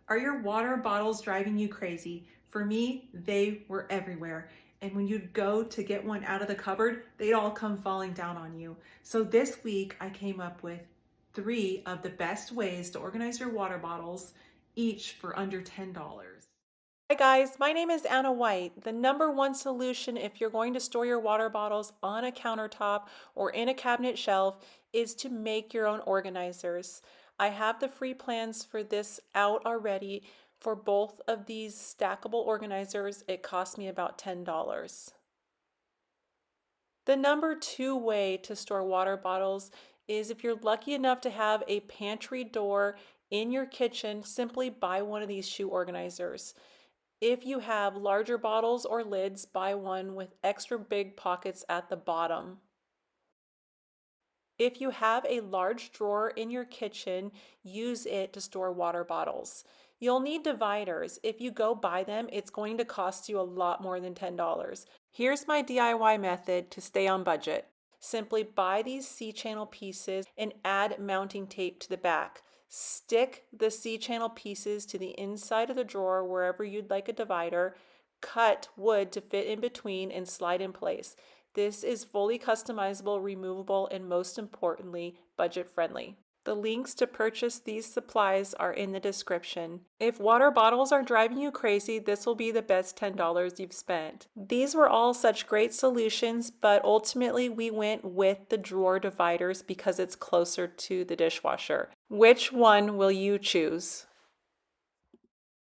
Are your water bottles driving you crazy? For me, they were everywhere. And when you'd go to get one out of the cupboard, they'd all come falling down on you. So this week, I came up with 3 of the best ways to organize your water bottles, each for under $10. Hi guys, my name is Anna White. The number one solution if you're going to store your water bottles on a countertop or in a cabinet shelf is to make your own organizers. I have the free plans for this out already. For both of these stackable organizers, it cost me about $10. The number 2 way to store water bottles is if you're lucky enough to have a pantry door in your kitchen, simply buy one of these shoe organizers. If you have larger bottles or lids, buy one with extra big pockets at the bottom. If you have a large drawer in your kitchen, use it to store water bottles. You'll need dividers. If you go buy them, it's going to cost you a lot more than $10. Here's my DIY method to stay on budget. Simply buy these C-channel pieces and add mounting tape to the back. Stick the C-channel pieces to the inside of the drawer wherever you'd like a divider. Cut wood to fit in between and slide in place. This is fully customizable, removable, and most importantly, budget friendly. The links to purchase these supplies are in the description. If water bottles are driving you crazy, this will be the best $10 you've spent. These were all such great solutions, but ultimately we went with the drawer dividers because it's closer to the dishwasher. Which one will you choose?